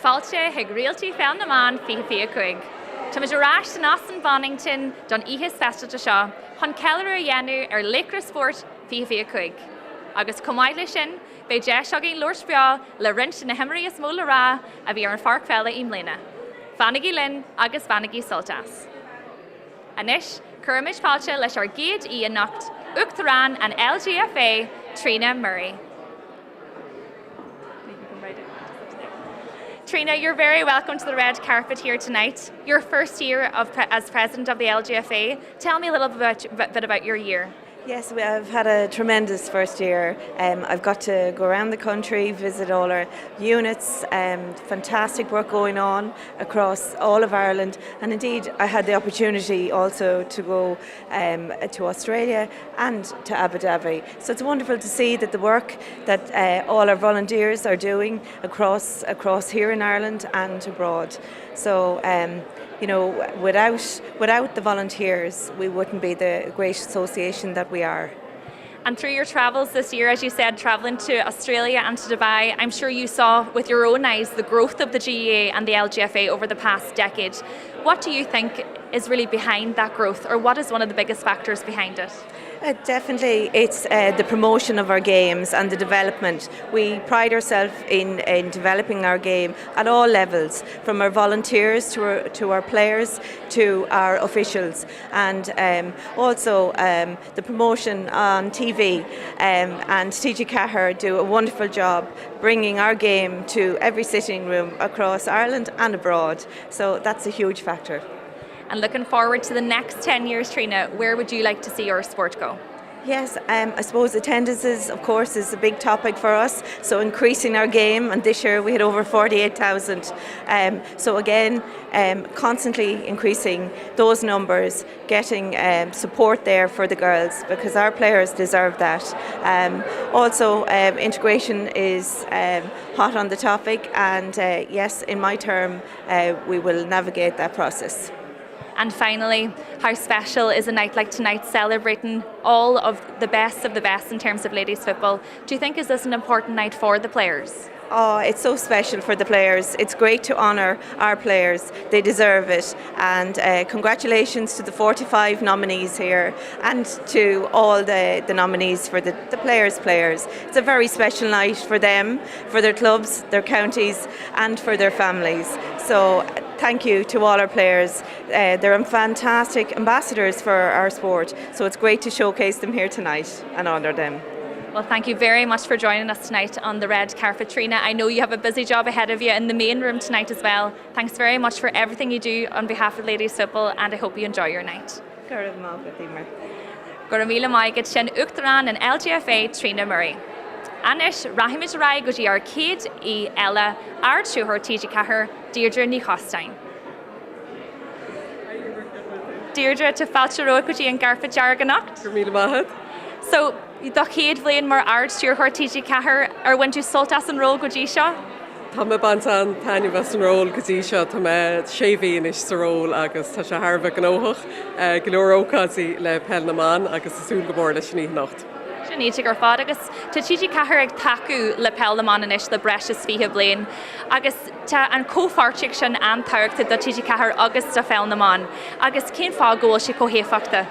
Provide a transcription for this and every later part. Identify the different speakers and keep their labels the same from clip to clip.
Speaker 1: Fáilte ag Réaltaí Pheil na mBan Bígí chuig. Tá muid arás in Óstán Bonnington don ihis festival seo, chun ceiliúradh a dhéanamh ar Láithreoir Spórt Bígí chuig. Agus comáile sin, bé deis agin lórspeá le rint na himirí is móla rá a bhí ar an farc feile í mléine. Bannigí linn agus bannigí soltas. Anis, chuirmid fáilte leis ar géad í anocht, Uachtarán an LGFA Trina Murray. Trina, you're very welcome to the red carpet here tonight. Your first year as president of the LGFA. Tell me a little bit about your year.
Speaker 2: Yes, I've had a tremendous first year. I've got to go around the country, visit all our units, fantastic work going on across all of Ireland, and indeed I had the opportunity also to go to Australia and to Abu Dhabi. So it's wonderful to see that the work that all our volunteers are doing across here in Ireland and abroad. So you know, without the volunteers, we wouldn't be the great association that we are.
Speaker 1: And through your travels this year, as you said, travelling to Australia and to Dubai, I'm sure you saw with your own eyes the growth of the GAA and the LGFA over the past decade. What do you think is really behind that growth, or what is one of the biggest factors behind it?
Speaker 2: Definitely, it's the promotion of our games and the development. We pride ourselves in developing our game at all levels, from our volunteers to our players to our officials, and also the promotion on TV. And TG Cahir do a wonderful job bringing our game to every sitting room across Ireland and abroad. So that's a huge factor.
Speaker 1: And looking forward to the next 10 years, Trina, where would you like to see your sport go?
Speaker 2: Yes, I suppose attendances, of course, is a big topic for us. So increasing our game, and this year we had over 48,000. So again, constantly increasing those numbers, getting support there for the girls, because our players deserve that. Also, integration is hot on the topic, and yes, in my term, we will navigate that process.
Speaker 1: And finally, how special is a night like tonight, celebrating all of the best in terms of ladies football? Do you think is this an important night for the players?
Speaker 2: Oh, it's so special for the players. It's great to honour our players. They deserve it. And congratulations to the 45 nominees here, and to all the nominees for the players. It's a very special night for them, for their clubs, their counties, and for their families. So thank you to all our players. They're fantastic ambassadors for our sport. So it's great to showcase them here tonight and honour them.
Speaker 1: Well, thank you very much for joining us tonight on the red carpet, Trina. I know you have a busy job ahead of you in the main room tonight as well. Thanks very much for everything you do on behalf of ladies football, and I hope you enjoy your night.
Speaker 2: Emer.
Speaker 1: Goramila Maigad sin Uachtarán and LGFA Trina Murray. Anis Rahimid Rai Guji ar Céad I Ella Ard Siúthar TG Cahir Deirdre ní Óstán. Deirdre to Fáilte Roa Guji and Garfa Jarganacht.
Speaker 3: Goramila Mahad.
Speaker 1: So, the chéad bhliain mar ard siúthar TG Cahir ar bhain tú soltas an ról go dtí seo?
Speaker 3: Tá mBan san taine bheits an ról go dtí seo, tá sé bhíon is sa ról agus tá sé tharbh an óthach go leor ócásaí le Pheil na mBan agus asúil go mór leis ní nacht.
Speaker 1: Sinníte gur fád agus tá TG Cahir ag taú le Pheil na mBan inis le breis is fiche bliain agus tá an cófarteach sin antáirgta do TG Cahir agus do Pheil na mBan agus cén fá ggóil sé cóhéfachta.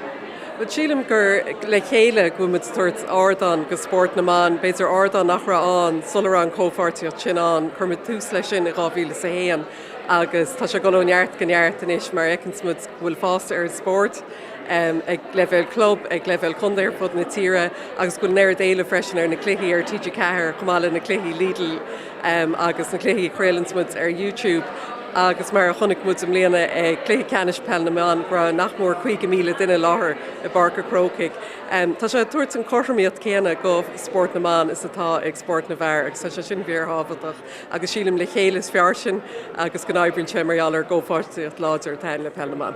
Speaker 3: But sílim gur le chéile go muid tuairt ardán go Spórt na mBan, beidir ardán nach raibh an sular an cófartaíocht sin an chur muid tús lei sin i 2001 agus tá sé go neart gneart inis mar eicins muid bhfuil fásta ar spórt ag level club, ag level chundair fud na tíre agus go neir déile freisin ar na cluichí ar TG Cahir chumála na cluichí Lidl agus na cluichí chréilans muid ar YouTube. Agus mar a chonig muid am léana cluichí canis Pheil na mBan gra nach mór 5,000 duine láthair I barca crócaigh. Tá sé tuairt an choirmíocht céanna go Spórt na mBan is atá ag Spórt na bhar agus tá sé sin bhíor hábhaach agus sílim le chéiles fear sin agus go n-aibríonn sé marálar gófartaíocht láidir tain le Pheil na mBan.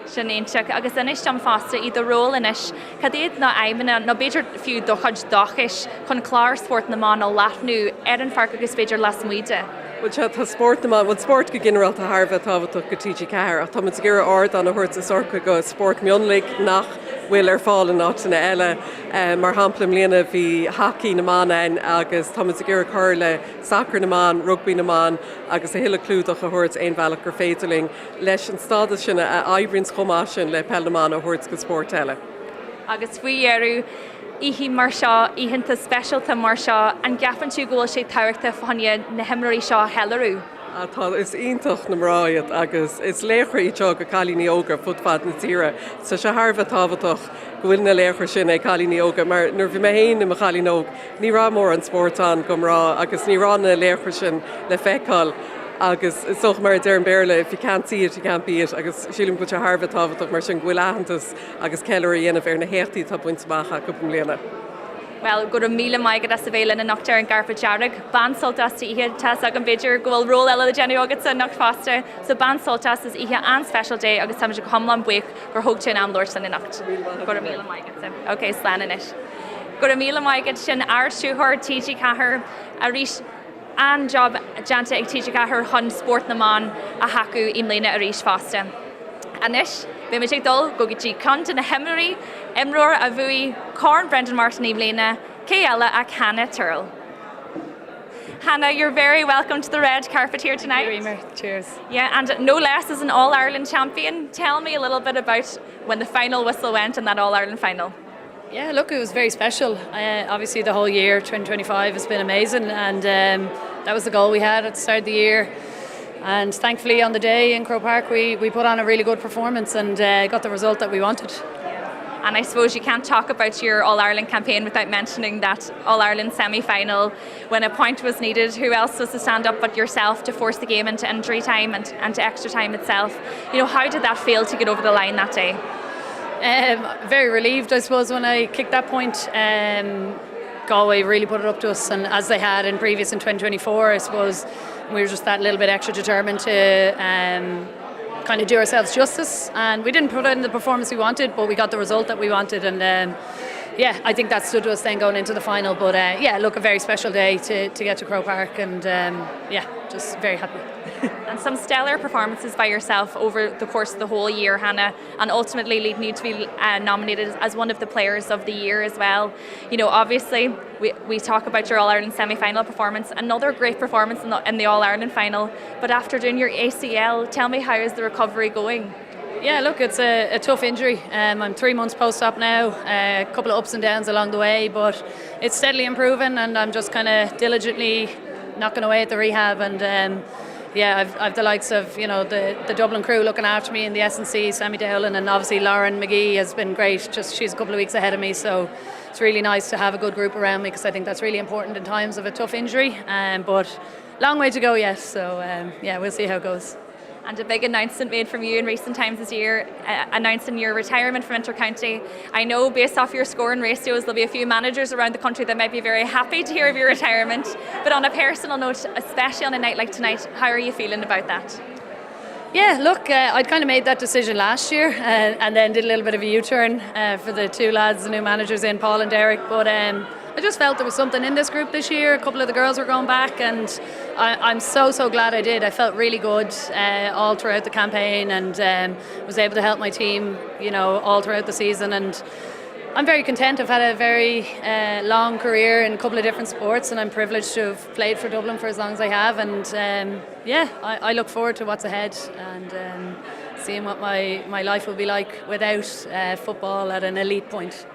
Speaker 1: Sinnéinteach agus inis tam fásta I do ról inis cad iad na aimimena nó beidir fiú do chuid dachis chun chlár Spórt na mBan ó leathnú ar an farc agus beidir las muide.
Speaker 3: Well, tá Spórt na mBan, well, Spórt go generalta Harbh tábhaach go TG Cahir, ach tá muid gur ard an a thuirt is orca go Spórt mionlaigh nach bhfuil fáil átainna eile mar hampla mbliana bhí hockey na máin agus Thomas gur chuir le soccer na máin, rugby na máin agus a hiile clúdach a thuirt aon bhealach gur féidirling leis an stáda sinna a aibbrinn chomá sin le pell na máin a thuirt go spórt eile.
Speaker 1: Agus faoiarú ihí mar seo íhananta speisialta mar seo an gapan tú ggóil sé táirta fanne na himraí seo helarú.
Speaker 3: Tá is ionintach na mráiad agus is léchraí teo go chalíní óga futfad na tíre sa se Harbh tábhaach gohfuil na léchar sin é chalíní óga mar nuair bhí mé héin na chalíní óg ní rá mór an Spórtán gom rá agus ní rá na léchar sin le feicáil agus soch mar dear an béirle if you can't see it you can't be it agus sílim go se Harbh tábhaach mar sin ghfuil ahantas agus ceir dhéanamh ar na héachtaí tá buint macha go mbliana.
Speaker 1: Well, go míle maigad as sa bhéile na nachtar an garfa dearag, ban soltas ihe tas ag an beidir gohfuil ról eile le déanú agad sa nacht fásta, so ban soltas is ihe an special day agus tam go hamlan buich gur hoogte an lór san na nacht. Go míle maigad sa. Ok, slan inis. Go míle maigad sin arsúthir TG Cahar a rís an job janta ag TG Cahar hon sport na man a hacu imléine a rís fásta. Anis, be me ag dul go gotí cant na himraí, imróir a bhuaí Corn Brendan Martin imléine, Céile a Hannah Turl. Hannah, you're very welcome to the red carpet here tonight.
Speaker 4: Emer, cheers.
Speaker 1: Yeah, and no less as an All-Ireland champion. Tell me a little bit about when the final whistle went in that All-Ireland final.
Speaker 4: Yeah, look, it was very special. Obviously, the whole year, 2025, has been amazing, and that was the goal we had at the start of the year. And thankfully, on the day in Croke Park, we put on a really good performance and got the result that we wanted.
Speaker 1: And I suppose you can't talk about your All-Ireland campaign without mentioning that All-Ireland semi-final. When a point was needed, who else was to stand up but yourself to force the game into injury time and to extra time itself? You know, how did that feel to get over the line that day?
Speaker 4: Very relieved, I suppose, when I kicked that point. Galway really put it up to us, and as they had in previous in 2024, I suppose we were just that little bit extra determined to kind of do ourselves justice, and we didn't put in the performance we wanted, but we got the result that we wanted, and yeah, I think that stood to us then going into the final. But yeah, look, a very special day to get to Croke Park, and yeah, just very happy.
Speaker 1: And some stellar performances by yourself over the course of the whole year, Hannah, and ultimately leading you to be nominated as one of the players of the year as well. You know, obviously we talk about your All-Ireland semi-final performance, another great performance in the All-Ireland final, but after doing your ACL, tell me, how is the recovery going?
Speaker 4: Yeah, look, it's a tough injury. I'm 3 months post-op now, a couple of ups and downs along the way, but it's steadily improving, and I'm just kind of diligently knocking away at the rehab, and yeah, I've the likes of, you know, the Dublin crew looking after me in the S&C, Sammy Dowling, and obviously Lauren McGee has been great. Just she's a couple of weeks ahead of me, so it's really nice to have a good group around me, because I think that's really important in times of a tough injury. But long way to go yet, so yeah, we'll see how it goes.
Speaker 1: And a big announcement made from you in recent times this year, announcing your retirement from Inter-County. I know based off your scoring ratios there'll be a few managers around the country that might be very happy to hear of your retirement, but on a personal note, especially on a night like tonight, how are you feeling about that?
Speaker 4: Yeah, look, I'd kind of made that decision last year, and then did a little bit of a U-turn for the two lads, the new managers in, Paul and Derek, but I just felt there was something in this group this year. A couple of the girls were going back, and I'm so glad I did. I felt really good all throughout the campaign, and was able to help my team, you know, all throughout the season, and I'm very content. I've had a very long career in a couple of different sports, and I'm privileged to have played for Dublin for as long as I have, and yeah, I look forward to what's ahead, and seeing what my life will be like without football at an elite point.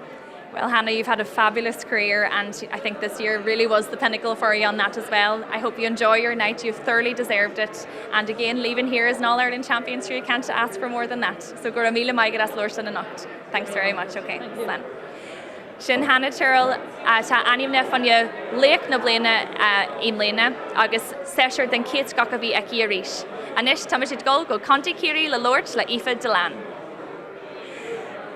Speaker 1: Well, Hannah, you've had a fabulous career, and I think this year really was the pinnacle for you on that as well. I hope you enjoy your night. You've thoroughly deserved it. And again, leaving here as an All-Ireland champion, sure you can't ask for more than that. So go míle maigad as lór san na nacht. Thanks very much. Okay. Sin Hannah Turl, tá animne fanne léic na bliana imléine, agus séisiir den céad scac a bhí aici a rís. Anis tá muid go Conti Curie le Lord le Aoife Delan.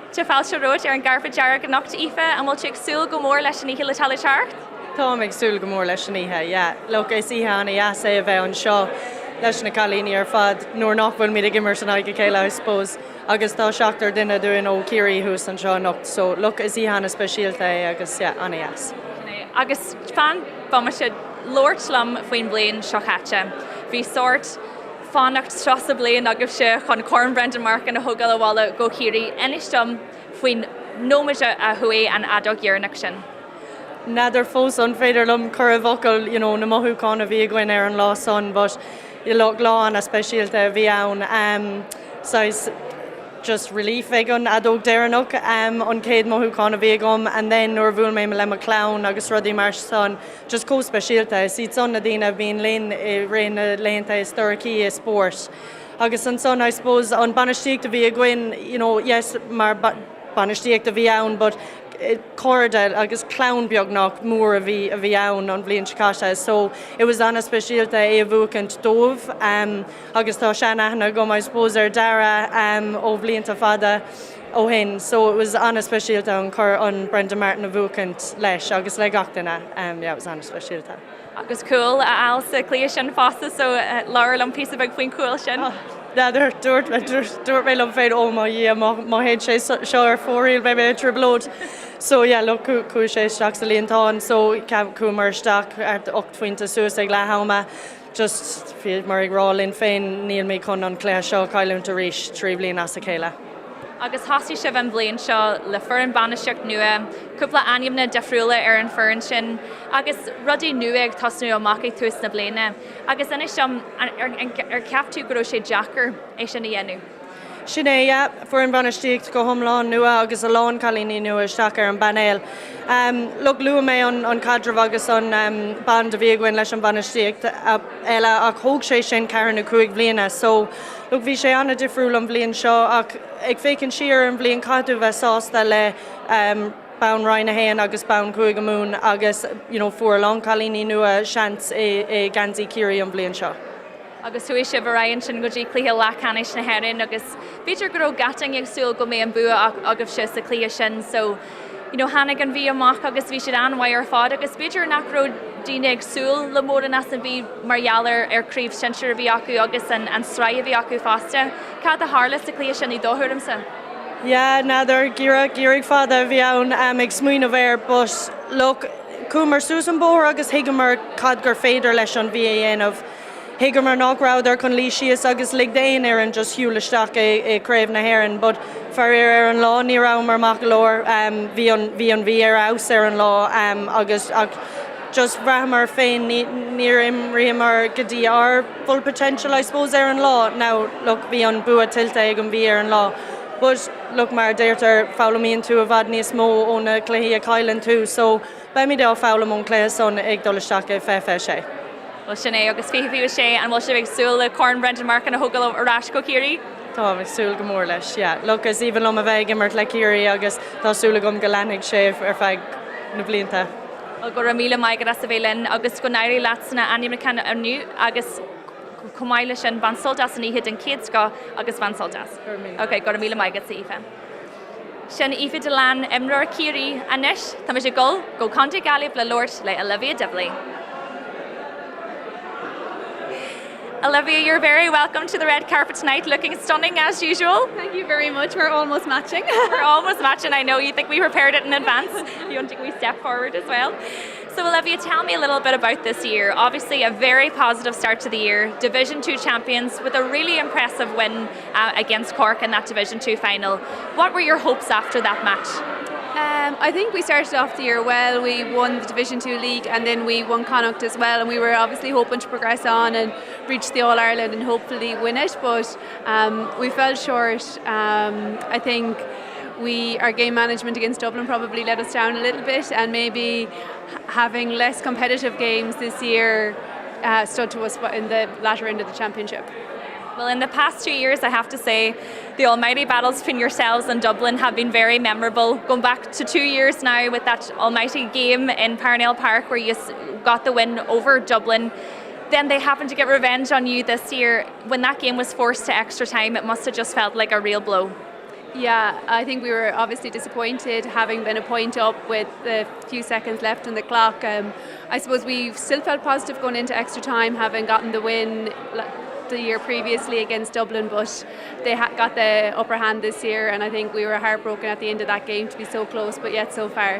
Speaker 1: Tá fáilte roid ar an garfa dearag an nacht Aoife, and bhfuil tú agsúil go mór leis an ihe le talaiseart?
Speaker 5: Tá ag súil go mór leis an ihe, yeah. Look, is ihe anna é a bheith an seo leis na chalíní ar fad nuair nach bhfuil míad immer san aige céile, I suppose. Agus tá seachtar duine doing ó Curie hús an seo nacht. So look, is ihe anna speisialta agus anna yes.
Speaker 1: Agus fan bama se Lordslum faoin blian seo chatte. Bhí sort fannacht strasa blian agus se chun Corn Brendan Mark and a thugal bhála go Curie inistum faoin nóid a thuí an adog dhearnach sin.
Speaker 5: Nadidir fós an féidir lom chur a bhocail, na mothúáin a bhí gin ar an lá son, but I lo láán a speisialta a bhí ann. So just relief ag an adóg déireanach an céad mothúáin a bhí gom, and then nuair bhfuil mé le a clown agus rudí mar son, just có speisialta. Siad son na dtíine bhíon linn I réna léanta historicí I Spórt. Agus an son, I suppose, an banistíocht a bhí a gin, yes, mar banistíocht a bhí ann, but corda agus clown beagnach mór a bhí ann an bblion sicáiste. So it was an a speisialta a bhuacant dómh, agus tá seanna gom, I suppose, ar dara ó bblionnta fada ó hen. So it was an a speisialta an chur an Brenda Martin a bhuacant leis, agus le gachtainna. Yeah, it was an a speisialta.
Speaker 1: Agus cool a Alsa Cliath sin fásta, so Laura an pí bag faoin cool sin.
Speaker 5: Dúirt mé le féid ó má héad sé seo ar fóíil be mé triblód. So look, cú sé isteach sa líontáin, so cú mar isteach ar 8 faointe suas ag le hama, just fiad mar ag rá linn féin níl mé chun an cléir seo caiileúnta ríis trí bliain as a chéile.
Speaker 1: Agus hasí sibh an bblion seo le fur an banisteach nua, cúpla aimimna defriúla ar an fearan sin, agus rudí nua ag tasnú amach ag tús na bliana. Agus inis ar ceaptú go raibh sé Jackar é sin na dhéanú.
Speaker 5: Sinné, for an banistíocht go thomláin nua agus a lán chalíní nua isteach ar an banéil. Look, lua mé an cadramh agus an ban de bhíaghain leis an banistíocht eile ach thóg sé sin cearan na 5 bliana. So, look, bhí sé anna difriúil an bblion seo ach ag fécinn siar an bblion cadú bheith sásta le bán Ryan a héan agus bán 5 mún agus fuair lán chalíní nua seans é gansaí cíirí an bblion seo.
Speaker 1: Agus thuí sibh Ryan sin go dtí cluiche lechanis na haireann, agus beidir go raibh gating ag súil go mé an bua agah se sa clia sin, so hanig an bhí amach agus bhí siad anhaid ar fád, agus beidir nach raibh daoine ag súil le mór an as an bhí margheallar ar críomh sinseir a bhí acu agus an sráid a bhí acu fásta. Cad a hála sa clia sin I dóthuirimsa?
Speaker 5: Yeah, nadidir gírig fada bhí ann ag smuoine bhéir, but look, cúmar Susan Bór agus higamar cad gur féidir leis an bhí a dhéanamh. Higamar nachráidir chun lí síos agus lig déin ar an just hiúlaisteach é craobh na haireann, but fear ar an lá ní rah mar mac leir bhí an bhí ar aus ar an lá agus just bhreamar féin níor imríomar go dtí ar full potential, I suppose, ar an lá. Now, look, bhí an bua tilta ag an bhí ar an lá. But look, mar déirtar fálamíonn tú a bhd níos mó ó na cluichí a caiileann tú, so ba mí dá fálam ón cléas son ag dolisteach é fé sé.
Speaker 1: Well, sinné agus fihi sé an bhil sibh agsúil le corn Brendan Mark an a thugal arás go cíirí?
Speaker 5: Tá agsúil go mór leis, Look, is even lom a bheith immert le cíirí agus tásúla gom go leannig sé ar feig na blianta.
Speaker 1: Well, go míle maigad as a bhélinn agus go nairí látsna anim na canna aniu agus cumáile sin ban soltas an iad an kids go agus ban soltas. Ok, go míle maigad sa ife. Sin ife de lan Emer cíirí anis, tá sé go contact galibh le Lord le Olivia Dibley. Olivia, you're very welcome to the red carpet tonight, looking stunning as usual.
Speaker 6: Thank you very much. We're almost matching.
Speaker 1: We're almost matching. I know you think we prepared it in advance. You want to take a wee step forward as well. So Olivia, tell me a little bit about this year. Obviously a very positive start to the year. Division 2 champions with a really impressive win against Cork in that Division 2 final. What were your hopes after that match?
Speaker 6: I think we started off the year well. We won the Division 2 league and then we won Connacht as well, and we were obviously hoping to progress on and reach the All-Ireland and hopefully win it, but we fell short. I think our game management against Dublin probably let us down a little bit, and maybe having less competitive games this year stood to us in the latter end of the championship.
Speaker 1: Well, in the past 2 years, I have to say, the almighty battles between yourselves and Dublin have been very memorable. Going back to 2 years now with that almighty game in Parnell Park where you got the win over Dublin. Then they happened to get revenge on you this year. When that game was forced to extra time, it must have just felt like a real blow.
Speaker 6: Yeah, I think we were obviously disappointed having been a point up with a few seconds left on the clock. I suppose we still felt positive going into extra time, having gotten the win the year previously against Dublin, but they got the upper hand this year, and I think we were heartbroken at the end of that game to be so close but yet so far.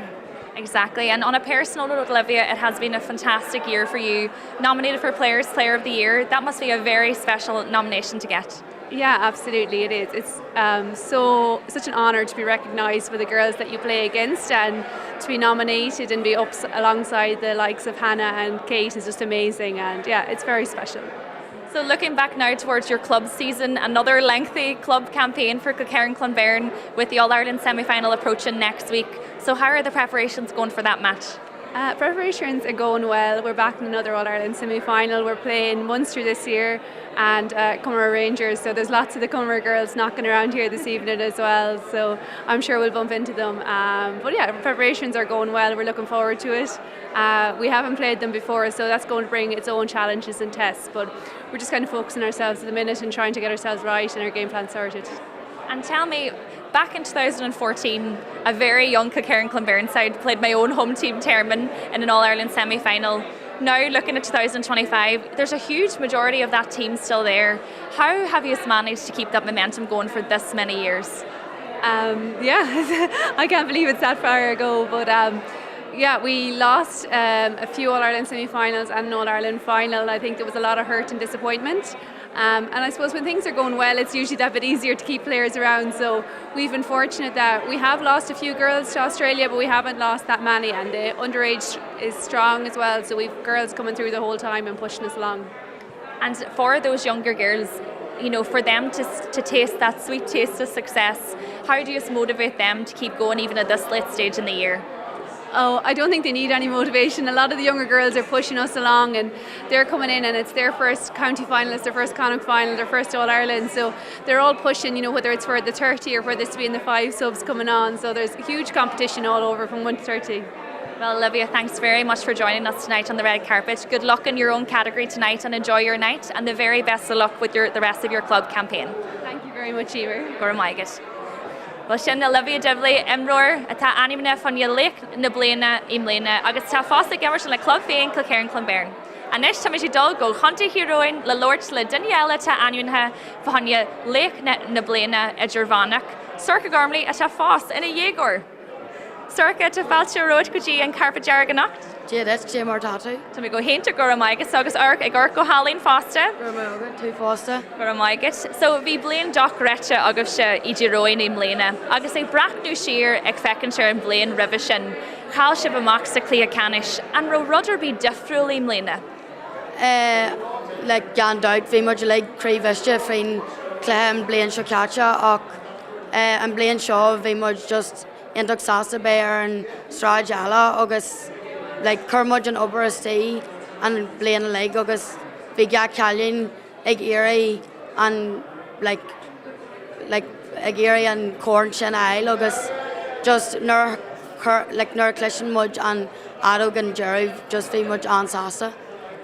Speaker 1: Exactly, and on a personal note, Olivia, it has been a fantastic year for you. Nominated for Player of the Year, that must be a very special nomination to get.
Speaker 6: Yeah, absolutely it is. It's such an honour to be recognised for the girls that you play against, and to be nominated and be up alongside the likes of Hannah and Kate is just amazing, and yeah, it's very special.
Speaker 1: So looking back now towards your club season, another lengthy club campaign for Cloncairn with the All-Ireland semi-final approaching next week. So how are the preparations going for that match?
Speaker 6: Preparations are going well. We're back in another All-Ireland semi-final. We're playing Munster this year and Cummer Rangers, so there's lots of the Cummer girls knocking around here this evening as well, so I'm sure we'll bump into them. But yeah, preparations are going well. We're looking forward to it. We haven't played them before, so that's going to bring its own challenges and tests, but we're just kind of focusing ourselves at the minute and trying to get ourselves right and our game plan sorted.
Speaker 1: And tell me, back in 2014, a very young Cloncairn side played my own home team, Termon, in an All-Ireland semi-final. Now, looking at 2025, there's a huge majority of that team still there. How have you managed to keep that momentum going for this many years?
Speaker 6: Yeah, I can't believe it's that far ago, but yeah, we lost a few All-Ireland semi-finals and an All-Ireland final. I think there was a lot of hurt and disappointment. And I suppose when things are going well, it's usually that bit easier to keep players around. So we've been fortunate that we have lost a few girls to Australia, but we haven't lost that many. And the underage is strong as well. So we've girls coming through the whole time and pushing us along.
Speaker 1: And for those younger girls, you know, for them to taste that sweet taste of success, how do you motivate them to keep going even at this late stage in the year?
Speaker 6: Oh, I don't think they need any motivation. A lot of the younger girls are pushing us along, and they're coming in and it's their first county final, it's their first Connacht final, their first All-Ireland, so they're all pushing, you know, whether it's for the 30 or for this to be in the 5 subs coming on, so there's huge competition all over from 1 to 30.
Speaker 1: Well, Olivia, thanks very much for joining us tonight on the red carpet. Good luck in your own category tonight and enjoy your night, and the very best of luck with the rest of your club campaign.
Speaker 6: Thank you very much, Emer.
Speaker 1: Gora maiget. Well, sin Olivia Dibley, Imroir, atá animna fan your lake na blina imlena, agus tá fásta Emerson le club féin Cloncairn. Anis tá mis dul go chunta heroin le Lord le Daniela tá animna fan lake na blina Edgervanach. Circa Gormley atá fás in a Jaegor. Circa to Falcha Road Kuji and Carpet Jarganacht.
Speaker 7: Yeah, that's Jim Tatu.
Speaker 1: So we go hinter Goramaigit, agus arc a gorko Hallin Fosta.
Speaker 7: Two Foster.
Speaker 1: Goramaigit. So we blain doc recha agus Ijiroin im Lena. Agus a brak new sheer ag feckenshire and blain revision. Ghallchóir b'max a clia canish and ro rudder be differul im Lena.
Speaker 7: Like Jan Dout, very much like Crevestia, Fine Clem, Blaine Shokacha, and Blaine Shaw, very much just Induk Sasa Bear and Strajala, August. Like Kermudge and Upper Stay and Blaine Leg, August Bígí Callion, Egg Erie and like Egg Erie and Corn Shin Isle, August just Nur Clishin Mudge and Adog and Jerry, just very much on Sasa.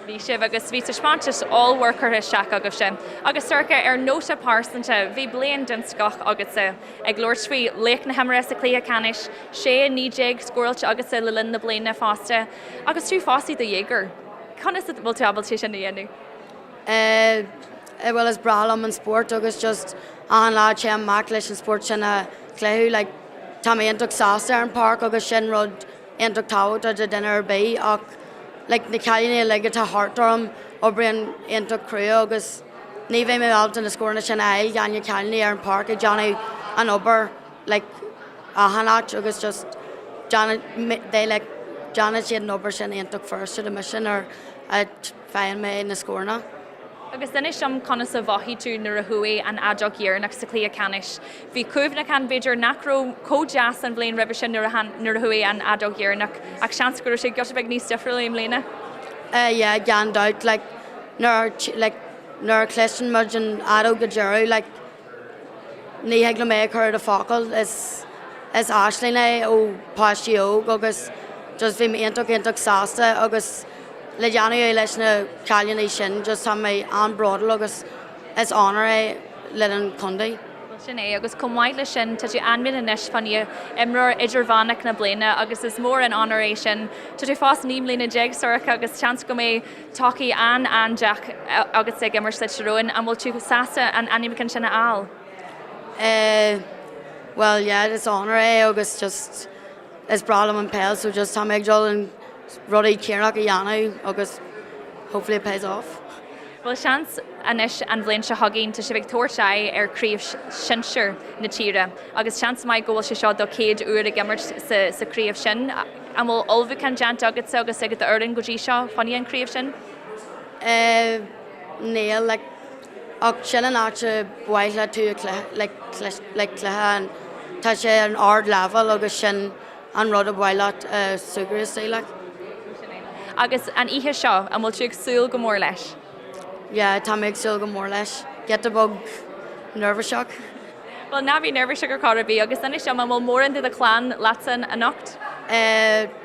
Speaker 1: Bhí sibh agus bhí spantas all worker is seach agus sin. Agus circa nota pársanta bhí blian den scach agus ag glóirsrí lech na hemara a clia canis, sé níjig squirrel agus le linn na blian na fásta, agus tú fásaí the Jaeger. Can is it bhil tú abal sin na dhéanú?
Speaker 7: Well as Bralam and Spórt agus just an lá chem mac leis an Spórt sin a cléú like Tammy Induk Sasa an park agus sin rud Induk Tawt at the dinner bay ach like the Callion like it a heart drum or bring into crew agus ní bheith me alt in the score na sin ail gan Callion ar an park a Johnny an upper like a hanach agus just Janet they like Janet she an upper sin into first to the mission or at find me in the score na.
Speaker 1: Agus then is some conas a vahi tú na rahui and adjog year next to clia canish. Vi cúvna can bidger nacro co-jas and blain revision na rahui and adjog year nak ac chance guru sig got a big nice differently Lena.
Speaker 7: Yeah, ganned out like nur Clishin Mudge and adog a Jerry like ní hegla me her the focal is Ashley na o pastio agus just vi me into Sasta agus le January leis na Callion sin just ha me an brodal agus is honor le an Conde.
Speaker 1: Well sin agus comhaile sin tá tú anmin inis fan Emer Edgervanach na blina agus is mór an honoration tá tú fás ním lína jeg sorcha agus chance go mé taki an Jack agus ag Emer Slitcheroin and will tú Sasa and animacan sin al.
Speaker 7: Well yeah, it's honor agus just is Bralam and Pell so just ha me jol and Roddy Kieran a Yanu, August hopefully it pays off.
Speaker 1: Well, seans anis an bhliain se haginn tá sibh tuairte ar críomh sinseir na tíre. Agus seans mai ggóil se seo do céad uair a gimmert sa críomh sin. Am bhfuil olbh can deant agat agus agad a uirinn go dtí seo fannaí an críomh sin?
Speaker 7: Níl le ach sin an áte bhaile tú le cléthe tá sé an ard level agus sin an rud a bhaile sugar is le.
Speaker 1: Agus an ihe seo am bhfuil tú ag súil go mór leis.
Speaker 7: Yeah, tá méid súil go mór leis. Get a bug nervous shock.
Speaker 1: Well, na bhí nervous sugar carabí agus anna seo am bhfuil mór in the clan latsan a nocht.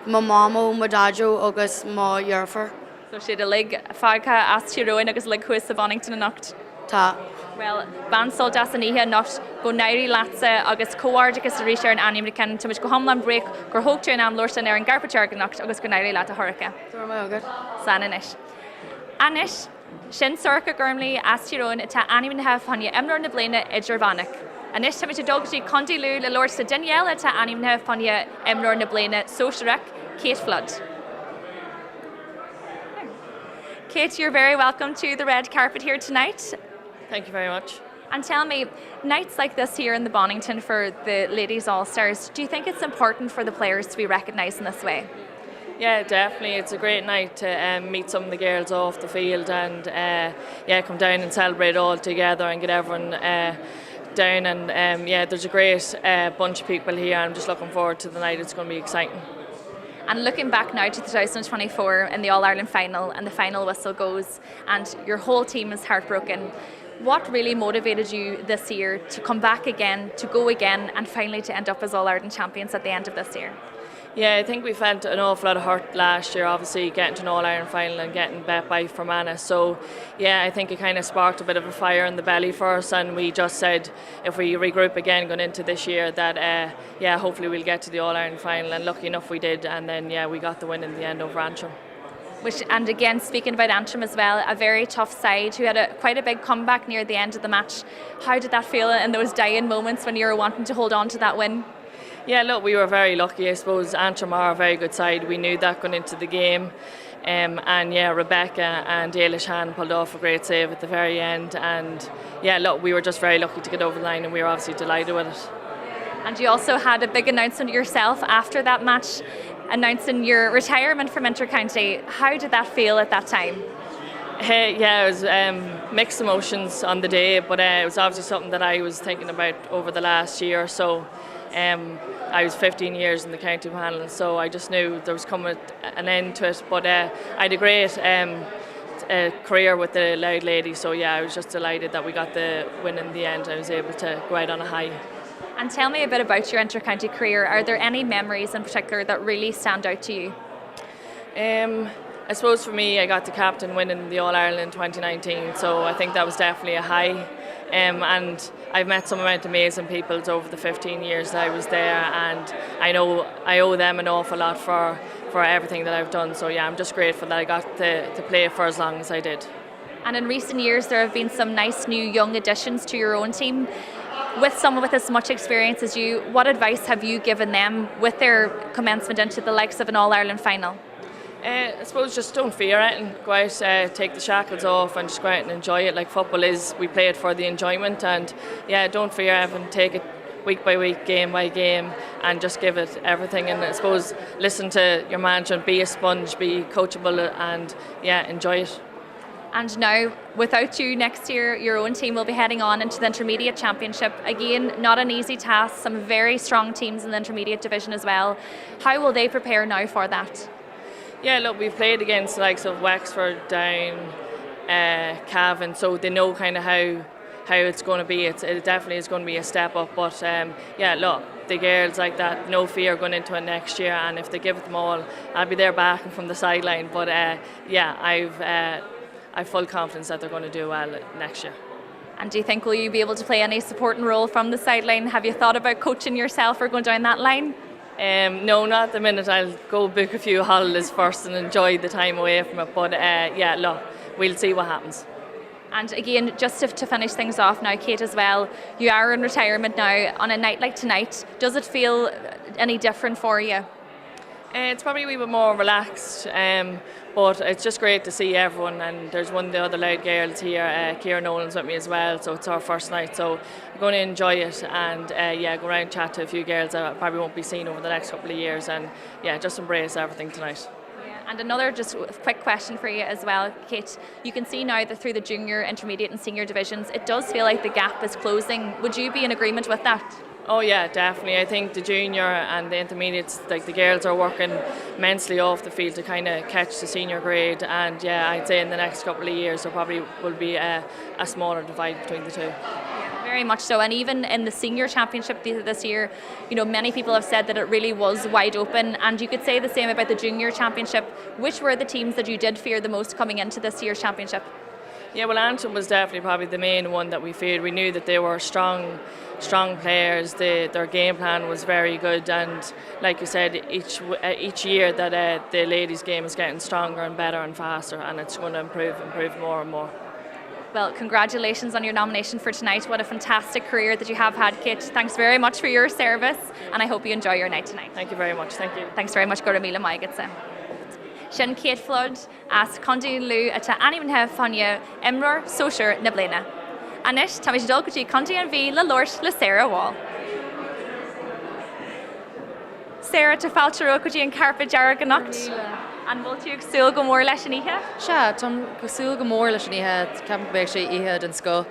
Speaker 7: Má mámó, má dáú agus má dhearfar.
Speaker 1: So siad a lig fácha as tíróin agus lig chuis sa Bonnington a nocht.
Speaker 7: Tá.
Speaker 1: Well, bansol das an ihe nocht go nairí latsa agus cóard agus a ríise an anim de cennen tumis go homlan break gur hoogte an am lorsan ar an garpatear nocht agus go nairí lat a hurrica.
Speaker 7: Dúir mé agad.
Speaker 1: San inis. Anis, sin sorca gurmlí as tíróin tá anim na hef hanya Emer na bléine idirvanach. Anis tá te dogtí condilú le lord sa Danielle tá anim na hef hanya Emer na bléine Sóisiúradh Kate Flood. Kate, you're very welcome to the red carpet here tonight.
Speaker 8: Thank you very much.
Speaker 1: And tell me, nights like this here in the Bonnington for the Ladies All-Stars, do you think it's important for the players to be recognised in this way?
Speaker 8: Yeah, definitely. It's a great night to meet some of the girls off the field and come down and celebrate all together and get everyone down. And there's a great bunch of people here. I'm just looking forward to the night. It's going to be exciting.
Speaker 1: And looking back now to 2024 in the All-Ireland final, and the final whistle goes and your whole team is heartbroken. What really motivated you this year to come back again, to go again, and finally to end up as All-Ireland champions at the end of this year?
Speaker 8: Yeah, I think we felt an awful lot of hurt last year, obviously getting to an All-Ireland final and getting bet by Fermanagh. So yeah, I think it kind of sparked a bit of a fire in the belly for us, and we just said if we regroup again going into this year that hopefully we'll get to the All-Ireland final, and lucky enough we did, and then we got the win in the end over Antrim.
Speaker 1: And again, speaking about Antrim as well, a very tough side who had quite a big comeback near the end of the match. How did that feel in those dying moments when you were wanting to hold on to that win?
Speaker 8: Yeah, look, we were very lucky. I suppose Antrim are a very good side. We knew that going into the game. Rebecca and Eilish Han pulled off a great save at the very end. And yeah, look, we were just very lucky to get over the line, and we were obviously delighted with it.
Speaker 1: And you also had a big announcement yourself after that match, announcing your retirement from Inter-County. How did that feel at that time?
Speaker 8: It was mixed emotions on the day, but it was obviously something that I was thinking about over the last year or so. I was 15 years in the county panel, so I just knew there was coming an end to it. But I had a great career with the Loud Lady, so yeah, I was just delighted that we got the win in the end. I was able to go out on a high.
Speaker 1: And tell me a bit about your inter-county career. Are there any memories in particular that really stand out to you?
Speaker 8: I suppose for me, I got the captain winning the All-Ireland in 2019, so I think that was definitely a high. And I've met some amazing people over the 15 years that I was there, and I know I owe them an awful lot for everything that I've done. So yeah, I'm just grateful that I got to play for as long as I did.
Speaker 1: And in recent years, there have been some nice new young additions to your own team. With someone with as much experience as you, what advice have you given them with their commencement into the likes of an All-Ireland final?
Speaker 8: I suppose just don't fear it and go out, take the shackles off and just go out and enjoy it like football is. We play it for the enjoyment, and yeah, don't fear it and take it week by week, game by game, and just give it everything. And I suppose listen to your management, be a sponge, be coachable, and yeah, enjoy it.
Speaker 1: And now, without you next year, your own team will be heading on into the Intermediate Championship. Again, not an easy task, some very strong teams in the Intermediate Division as well. How will they prepare now for that?
Speaker 8: Yeah, look, we've played against the likes of Wexford, Down, Cavan, so they know kind of how it's going to be. It definitely is going to be a step up, but yeah, look, the girls like that, no fear going into it next year, and if they give it them all, I'll be there backing from the sideline. But yeah, I've full confidence that they're going to do well next year.
Speaker 1: And do you think will you be able to play any supporting role from the sideline? Have you thought about coaching yourself or going down that line?
Speaker 8: No, not at the minute. I'll go book a few holidays first and enjoy the time away from it. But yeah, look, we'll see what happens.
Speaker 1: And again, just to finish things off now, Kate, as well, you are in retirement now. On a night like tonight, does it feel any different for you?
Speaker 8: It's probably a wee bit more relaxed, but it's just great to see everyone. And there's one of the other loud girls here, Ciara Nolan's with me as well, so it's our first night. So we're going to enjoy it and go around and chat to a few girls that I probably won't be seeing over the next couple of years, and just embrace everything tonight.
Speaker 1: And another just quick question for you as well, Kate. You can see now that through the junior, intermediate and senior divisions, it does feel like the gap is closing. Would you be in agreement with that?
Speaker 8: Oh yeah, definitely. I think the junior and the intermediates, like the girls are working immensely off the field to kind of catch the senior grade, and I'd say in the next couple of years there probably will be a smaller divide between the two.
Speaker 1: Very much so, and even in the senior championship this year, many people have said that it really was wide open, and you could say the same about the junior championship. Which were the teams that you did fear the most coming into this year's championship?
Speaker 8: Yeah, well, Antrim was definitely probably the main one that we feared. We knew that they were strong players. Their game plan was very good, and like you said, each year that the ladies' game is getting stronger and better and faster, and it's going to improve more and more.
Speaker 1: Well, congratulations on your nomination for tonight. What a fantastic career that you have had, Kit. Thanks very much for your service, and I hope you enjoy your night tonight.
Speaker 8: Thank you very much. Thank you.
Speaker 1: Thanks very much, Goramila Maigitsa. Sin Kate Flood as Condi Lu at Animan Fanya Emer Sosher Nablina. Anish Tamish Dolkuji Condi and V La Lort La Sarah Wall. Sarah to Falcherokuji and Carpa Jaraganacht. And will you still go more leis ihe?
Speaker 9: Se, Tom gosil go mór leis ihe, ceap go sé ihe den sco.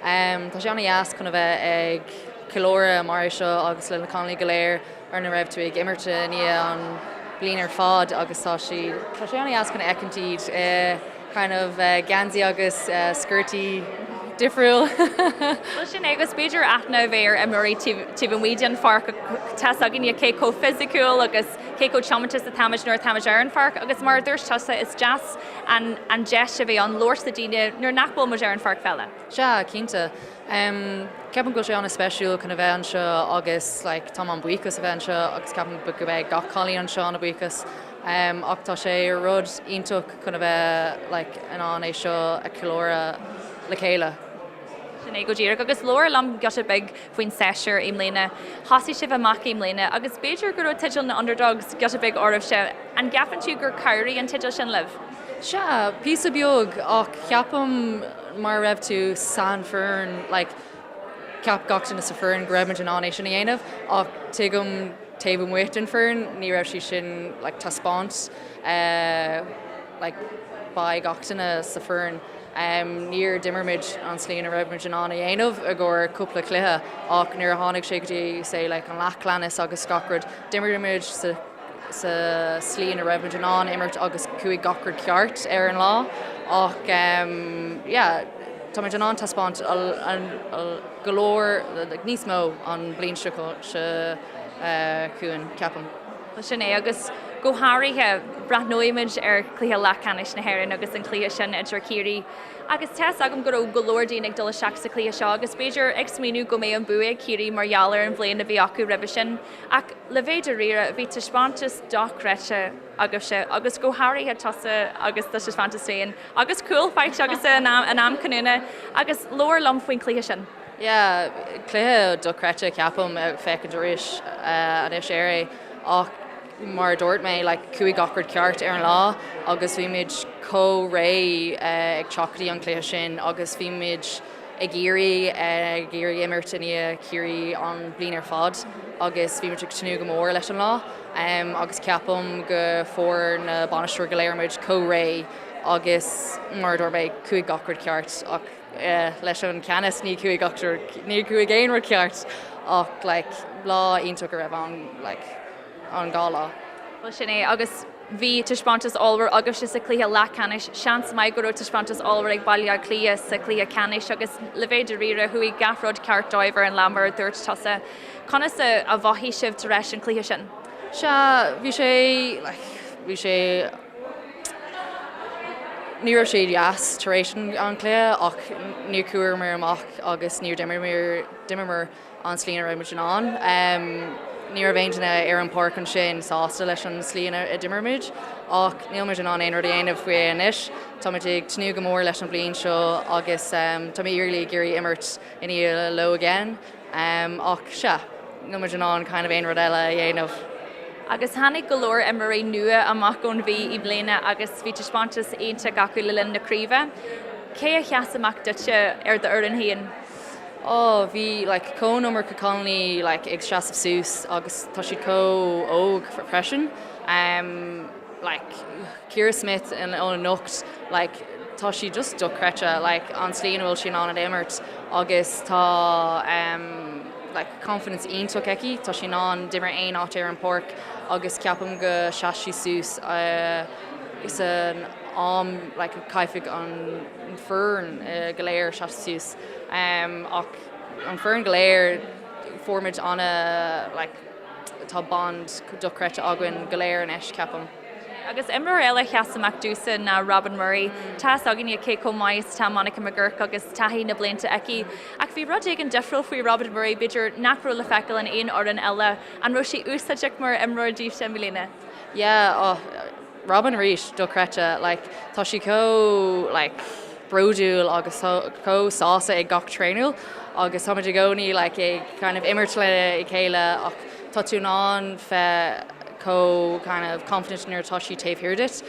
Speaker 9: Tá sé anna jas chun bheith ag cilóra mar seo agus le Conlí Galéir ar na raibh tú ag imirte ní an blianar fád agus tá sé anna jas chun ecintíd kind of gansi agus skirty difriúil.
Speaker 1: Well, sin agus beidir aithna bhéir Emery Tibanweedian Farc tas agin Keiko physical agus Keiko Chomatis a Tamish North Tamish Iron Farc agus mar dúirs tasa is jazz and Jess a bhí an Lord Sadina nuair nachbol mar Iron Farc fella.
Speaker 9: Se, cínta. Ceapan go sé anna speisiúil chun a bheith an seo agus like Tom an buchas a bheith an seo agus ceapan go bheith gach cholí an seo an buchas. Ach tá sé rud iontoch chun a bheith like an an é seo a cilóra le chéile.
Speaker 1: Sinné go ddíra agus leir lam got a big faoin séisiir imléine. Hasí sibh amach imléine agus beidir gur titil na underdogs got a big ormh se an gapan tú gur cairí an titil sin liv.
Speaker 9: Se, pí a beag ach ceapam mar raibh tú San Fern like ceap gachtain sa Fern greibh an anéis sin dhéanamh ach tuigim taobh muit an Fern ní raibh sí sin like taspáint like ba gachtainna sa Fern. Níor dimmermid an slíon a raibh an anna dhéanamh a gur cúpla cluthe ach nuair a tháinig sé gotí sé le an lechlannis agus scacrad dimmermid sa slíon a raibh an an imirt agus cuaig gacrad ceart ar an lá ach tá an an taspáint an golóir níos mó an blion se chuan ceapam.
Speaker 1: Sinné agus go háirithe brathnóimiid ar cluthe lechanis na hhéireann agus an clia sin idir cíirí. Agus test agam go golóirdín ag dul seach sa clia seo, agus beidir ag smíú go mé an buig cíirí mar jalar an bléin na bhí acu ribbe sin. Ach le bhéidir rire bhí taspáintas dochreite agus se agus go háirithe tosa agus tá se fantasíon. Agus cool feit agus an am canúna agus lóir lom faoin clia sin.
Speaker 9: Ja, cluthe dochreite ceapam feic an doris an is éire ach mar dúirt mé like cuaig gacrad ceart ar an lá agus bhíimiid co-ré ag teachtaí an cléithe sin agus bhíimiid ag géirí imirtaí cíirí an blianar fad agus bhíimiid ag tnú go mór leis an lá agus ceapam go fór na Bonnington goléirmuid co-ré agus mar dúirt mé cuaig gacrad ceart ach leis an canas ní cuaig éonrad ceart ach like lá ionach a raibh an gala.
Speaker 1: Well sinné agus bhí tuispantas ábhar agus is a clíthe lecanis seans mai go tuispantas ábhar ag bailile clia sa clia canis agus le bhéidir rire chuí gafród ceart dáibhar an lamar dúirt tosa. Conas a bhahí sibh tar éis an clia sin?
Speaker 9: Se bhí sé ní raibh sé deas tar éis an clia ach ní cuair mar amach agus níor dimmer an slíon raibh an ní a bhéintena ar an park an sin sásta leis an slíana a dimmermuid ach nílmuid an éonar dhéanamh faoi inis tá muid ag tnú go mór leis an blion seo agus tá íorlaí gurí imirt iní lo again ach se nílmuid an kind of éonar eile dhéanamh.
Speaker 1: Agus hánig golóir Emerí nua amach gon bhí I bléine agus bhí tispáintas aonta gacu le linn na críomha. Cé a cheasamach duite ar the uireann haon?
Speaker 9: Oh, bhí like co-number colony like ag streas of sús agus tá si co-óg for freisin. Like Ciara Smith in ón nocht like tá si just do creite like an slíon bhfuil sin an Emert agus tá like confidence ionach eici tá sin an dimmer aon áit ar an porc agus ceapam go seaí sús is an like a caiifig an fern goléir seaí sús ach an fern goléir formid anna like tá bond do creite agan goléir an eis ceapam.
Speaker 1: Agus Emer eile cheasamach dúsa na Robin Murray, tá agan í cé commáis tá Monica McGurk agus taí na blianta aici. Ach bhí rud ag an difriúil faoi Robin Murray beidir nachrú le feiceil an aon oran eile an ro sí úsaideach mar Emer díobh sem mlína.
Speaker 9: Yeah, Robin Rees do creite like tá si like broúil agus co-sása ag gach tréúil agus táid gcóí like ag kind of immert le I chéile ach tá tú ná fe kind of confident near Toshi Tape heard it.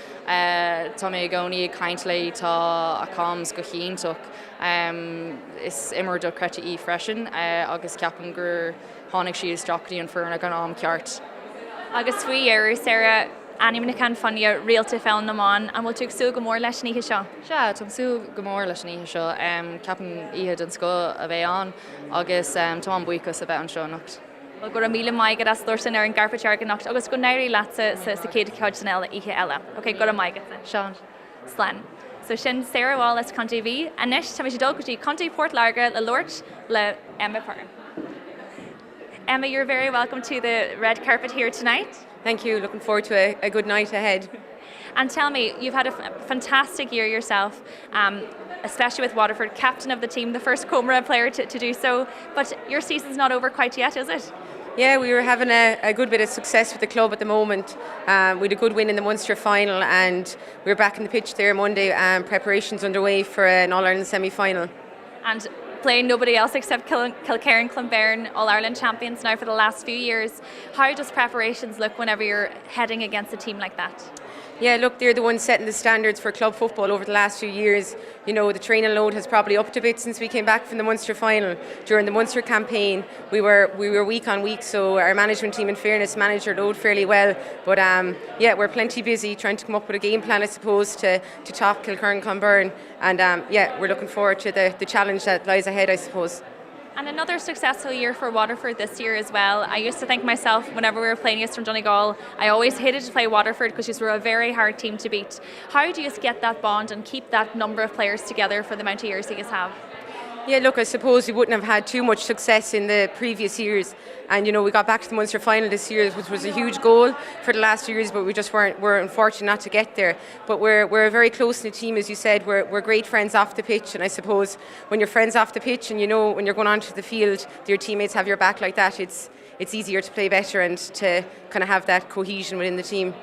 Speaker 9: Tommy Goni kindly ta a coms go chintuk. Is immer do creta E freshen. August Captain Gur Honig she is Jockey and Fern gan Kiart.
Speaker 1: Agus 3 years Sarah Anime can funny Réaltaí Pheil na man and we'll take so go more leis ní seo.
Speaker 9: Ja, tom so go more leis ní seo. Captain Ihad an sco a bheith an agus Tom Buicus a bheith an seo nocht.
Speaker 1: Well, go a míle maigad as dúirsan ar an garpatear gan nacht agus go neirí lása sa céad ceid san eile ihe eile. Okay, go a maigad
Speaker 9: Sean.
Speaker 1: Slán. So sin Sarah Wallace Conti V and next time she dogutí Conti Port Larga le Lort le Emma Parr. Emma, you're very welcome to the red carpet here tonight.
Speaker 10: Thank you. Looking forward to a good night ahead.
Speaker 1: And tell me, you've had a fantastic year yourself, especially with Waterford, captain of the team, the first Comra player to do so. But your season's not over quite yet, is it?
Speaker 10: Yeah, we were having a good bit of success with the club at the moment. We had a good win in the Munster final and we were back in the pitch there Monday. Preparations underway for an All-Ireland semi-final.
Speaker 1: And playing nobody else except Kilkerran and Clonbairn, All-Ireland champions now for the last few years. How does preparations look whenever you're heading against a team like that?
Speaker 10: Yeah, look, they're the ones setting the standards for club football over the last few years. You know, the training load has probably upped a bit since we came back from the Munster final. During the Munster campaign, we were week on week, so our management team, in fairness, managed their load fairly well. But yeah, we're plenty busy trying to come up with a game plan, I suppose, to top Kilkerran and Clonbairn. And yeah, we're looking forward to the challenge that lies ahead, I suppose.
Speaker 1: And another successful year for Waterford this year as well. I used to think myself, whenever we were playing against from Donegal, I always hated to play Waterford because they were a very hard team to beat. How do you get that bond and keep that number of players together for the amount of years you guys have?
Speaker 10: Yeah, look, I suppose we wouldn't have had too much success in the previous years. And, you know, we got back to the Munster final this year, which was a huge goal for the last years, but we just were unfortunate not to get there. But we're a very close-knit team, as you said. We're great friends off the pitch, and I suppose when you're friends off the pitch and you know when you're going onto the field, your teammates have your back like that, it's easier to play better and to kind of have that cohesion within the team.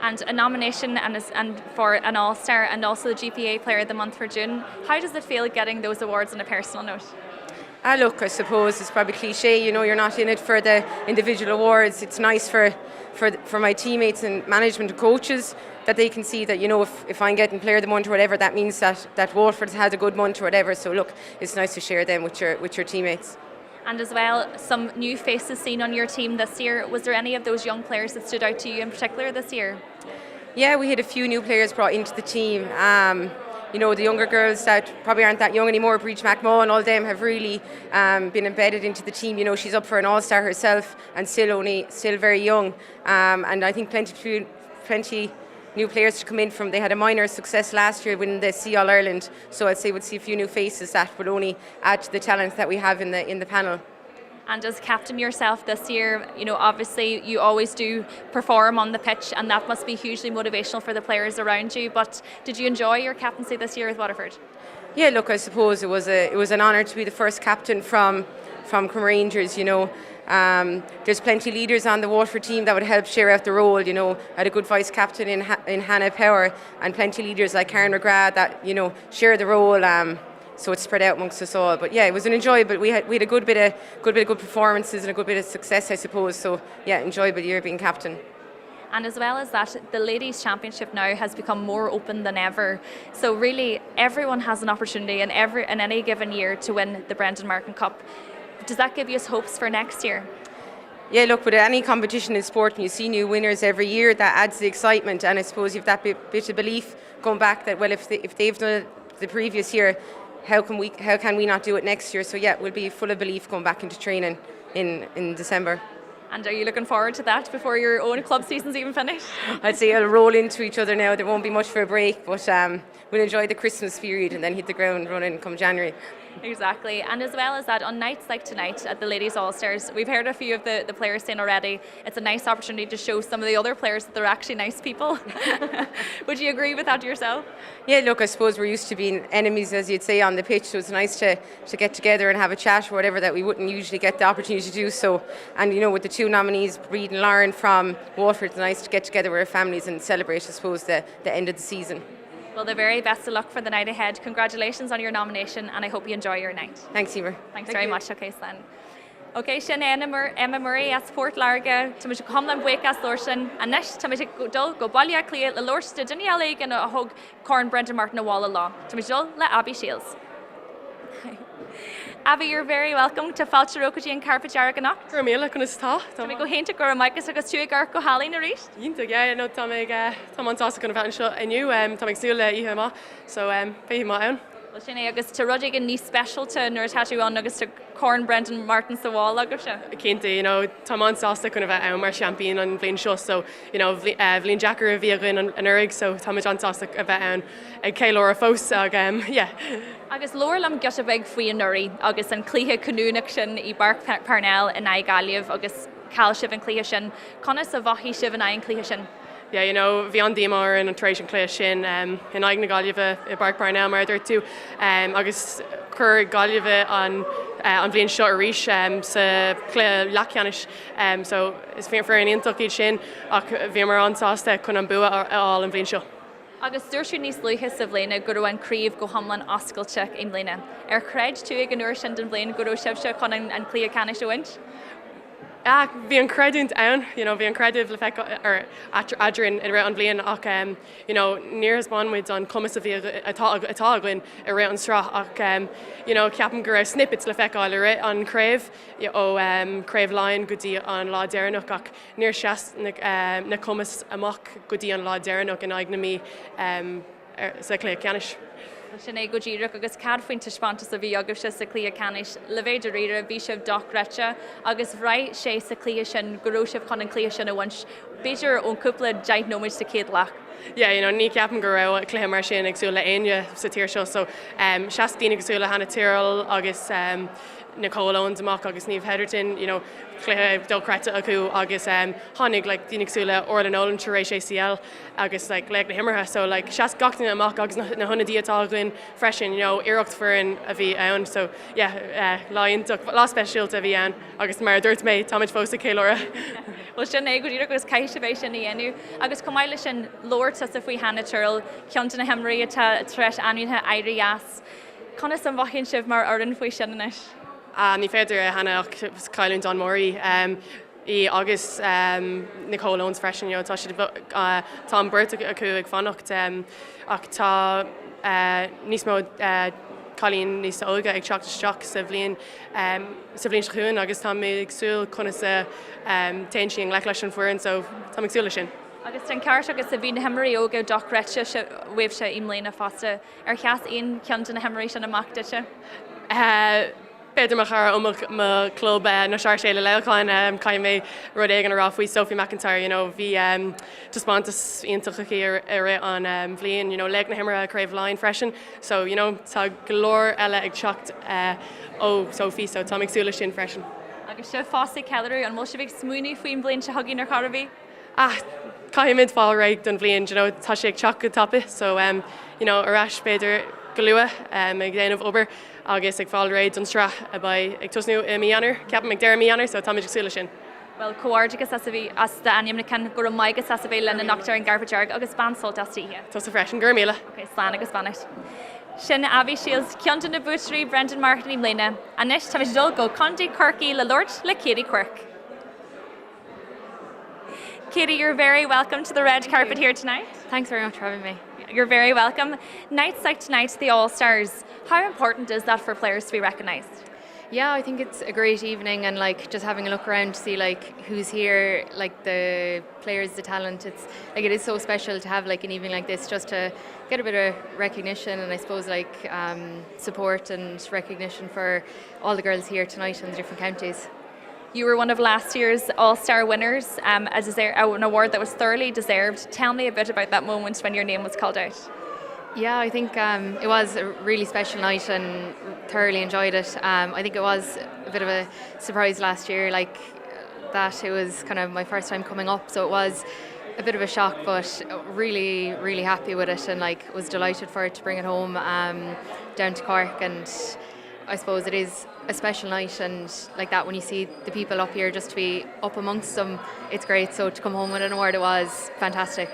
Speaker 1: And a nomination and for an All-Star and also the GPA Player of the Month for June. How does it feel getting those awards on a personal note?
Speaker 10: Look, I suppose it's probably cliche, you know, you're not in it for the individual awards. It's nice for my teammates and management and coaches that they can see that, you know, if I'm getting Player of the Month or whatever, that means that Waterford's had a good month or whatever. So look, it's nice to share them with your teammates.
Speaker 1: And as well, some new faces seen on your team this year. Was there any of those young players that stood out to you in particular this year?
Speaker 10: Yeah, we had a few new players brought into the team. You know, the younger girls that probably aren't that young anymore, Breach McMahon and all of them have really been embedded into the team. You know, she's up for an All-Star herself and still very young. And I think plenty new players to come in from. They had a minor success last year winning the C All-Ireland, so I'd say we'd see a few new faces that would only add to the talent that we have in the panel.
Speaker 1: And as captain yourself this year, you know, obviously you always do perform on the pitch and that must be hugely motivational for the players around you, but did you enjoy your captaincy this year with Waterford?
Speaker 10: Yeah, look, I suppose it was an honour to be the first captain from Rangers, you know. There's plenty of leaders on the Waterford team that would help share out the role, you know. I had a good vice captain in Hannah Power and plenty of leaders like Karen McGrath that, you know, share the role. so it's spread out amongst us all. But yeah, it was an enjoyable. We had a good bit of good performances and a good bit of success, I suppose. So yeah, enjoyable year being captain.
Speaker 1: And as well as that, the Ladies' Championship now has become more open than ever. So really, everyone has an opportunity in any given year to win the Brendan Martin Cup. Does that give you hopes for next year?
Speaker 10: Yeah, look, with any competition in sport, and you see new winners every year, that adds the excitement. And I suppose you've that bit of belief going back that, well, if they've done it the previous year, how can we not do it next year? So yeah, we'll be full of belief going back into training in December.
Speaker 1: And are you looking forward to that before your own club season's even finished?
Speaker 10: I'd say it'll roll into each other now. There won't be much for a break, but we'll enjoy the Christmas period and then hit the ground running come January.
Speaker 1: Exactly. And as well as that, on nights like tonight at the Ladies All-Stars, we've heard a few of the players saying already, it's a nice opportunity to show some of the other players that they're actually nice people. Would you agree with that yourself?
Speaker 10: Yeah, look, I suppose we're used to being enemies, as you'd say, on the pitch, so it's nice to get together and have a chat or whatever that we wouldn't usually get the opportunity to do. So, and you know, with the two nominees, Breed and Lauren from Waterford, it's nice to get together with our families and celebrate, I suppose, the end of the season.
Speaker 1: Well, the very best of luck for the night ahead. Congratulations on your nomination, and I hope you enjoy your night.
Speaker 10: Thanks, Emer.
Speaker 1: Thanks very much. Okay, Slan. Okay, sin Emma Murray at Spórt Larga, tu comlam buic as Lorsin, and next tu go Atha Cliath, the Lorst, the Danielle and a hug Corn Brendan Martin a wall law. Tu let Abby Shields. Abby, you're very welcome to Falcharokaji and Carpet Jaraganacht.
Speaker 11: Gurmila kunistá.
Speaker 1: Tu go hint to Gurmaikas agus tu gar go Hallie na reach.
Speaker 11: Inta yeah, no tamig tamantasa kun van show and you tamig sula ihema. So be my own.
Speaker 1: Well, sinné agus to Rudig and ní special to nur tattoo on agus to Corn Brendan Martin sa wall agus.
Speaker 11: Kinta, you know, tamantasa kun van Emer champion on Vlin show. So, you know, Vlin Jacker Viagin and Urig, so tamantasa van Ghallchóir fós yeah.
Speaker 1: Agus Lorlam got a big fui an nuri, agus an clíthe canúnach sin I Bark Parnell in Ghallchóir agus Calshib and clíthe sin, conas a bhahi shiv and ein clíthe sin.
Speaker 11: Yeah, you know, Vian Dimar and Tration Clíthe sin in Ghallchóir I Bark Parnell mar there too. Agus cur Ghallchóir on Vlin shot a rish sa Clíthe Lachianish. So it's for an intoki sin ach Vimar on Sasta kun an bua all in Vlin shot.
Speaker 1: Agus dúirsú níos luithe sa bhléine gur an críomh go hamlan oscailte in bhléine. Creid tú ag an uair sin den bhléin gur sibse chun an clí canis a bhaint?
Speaker 11: Bhí an credint ann, you know, bhí an credit le feic ar adrin in ra an bblion ach you know, níor has banmuid an cumas a bhí atá aglinn I ra an srá ach you know, ceapan gur snippets le feiceáil le ra an craibh ó craibh line go dtí an lá deireanach ach níor seas na cumas amach go dtí an lá deireanach in aigna mí sa clé ceanis.
Speaker 1: Sinné go ddíireach agus cad faoin tuispantas a bhí agus sa clí canis le bhéidir riire bhí sibh dochrete agus bhraith sé sa clí sin goróisibh chun an clí sin a bhaint beidir ón cúpla deithnóid sa céad lech.
Speaker 11: Yeah, you know, ní ceapan go raibh clé mar sin agsúla aine sa tíir seo, so seaastíine agsúla hana tíral agus Nicole Owens amach agus Niamh Heatherton, you know, clé dulcreta acu agus tháinig like dínig súla Orla Nolan taréis ACL agus like le na himmartha, so like seas gachtain amach agus na hunna díatá glynn freisin, you know, iirecht furin a bhí ann, so yeah, lá specialta a bhí ann agus mar dúirt méid táid fós a Ghallchóir.
Speaker 1: Well, sin go dtíireach agus caiisibéis sin dhéanú agus cumáile sin Lord sa faoi hana turil ceanta na himraí atá treis anúthe éirí as. Conas an bhacinn sibh mar oran faoi sin inis?
Speaker 11: Ní féidir hana Cailún Don Murray I agus Nicole Owens freisin, you know, tá an burt acu ag fannacht ach tá níos mó Cailín níos óga ag teachtasteach sa bhliain schuún agus tá mé agsúil chuna sa taintíing le leis an fuarin, so tá agsúla sin.
Speaker 1: Agus an ceart agus a bhí na himraí óga dochrete bhuibh se I mléana fásta cheas aon ceanta na himraí sin amach duite?
Speaker 11: Beidir mar char omach ma club na seir sé le leáin caiim mé rud éigen ará faoi Sophie McIntyre, you know, bhí tuspátas iontachaí ar an bhliain, you know, le na himara craibh line freisin, so, you know, tá glór eile ag teacht ó Sophie, so tá agsúla sin freisin.
Speaker 1: Agus se fásta ceú an bhil se bh smúní faoin blion se hagaí ar charbhí?
Speaker 11: Caiimid fáil réig don bhliain, you know, tá sé ag teach go tappa, so, you know, arás beidir galua ag déanamh obair agus ag fáil réid an sra a ba ag tusnú I míanaar, ceapan ag deir míanaar, so táid agsúla sin.
Speaker 1: Well, coárdagus as a bhí as de aim na can gur maigus as a bhí lena nachtar an garbage agus bansol dastíhe.
Speaker 11: Tá sa freisin gurmíle.
Speaker 1: Okay, slán agus banit. Sin Abby Shields, Ciantan na Butchery, Brendan Martin í mBaile. Anis tá dul go Condi Corky le Lord le Katie Quirk. Katie, you're very welcome to the red carpet here tonight.
Speaker 12: Thanks very much for having me.
Speaker 1: You're very welcome. Nights like tonight, the All-Stars, how important is that for players to be recognised?
Speaker 12: Yeah, I think it's a great evening, and like just having a look around to see like who's here, like the players, the talent. It's like it is so special to have like an evening like this just to get a bit of recognition, and I suppose like support and recognition for all the girls here tonight in the different counties.
Speaker 1: You were one of last year's All-Star winners, an award that was thoroughly deserved. Tell me a bit about that moment when your name was called out.
Speaker 12: Yeah, I think it was a really special night and thoroughly enjoyed it. I think it was a bit of a surprise last year, like that it was kind of my first time coming up, so it was a bit of a shock, but really, really happy with it, and like was delighted for it to bring it home down to Cork. And I suppose it is a special night, and like that when you see the people up here, just to be up amongst them, it's great. So to come home with an award, it was fantastic.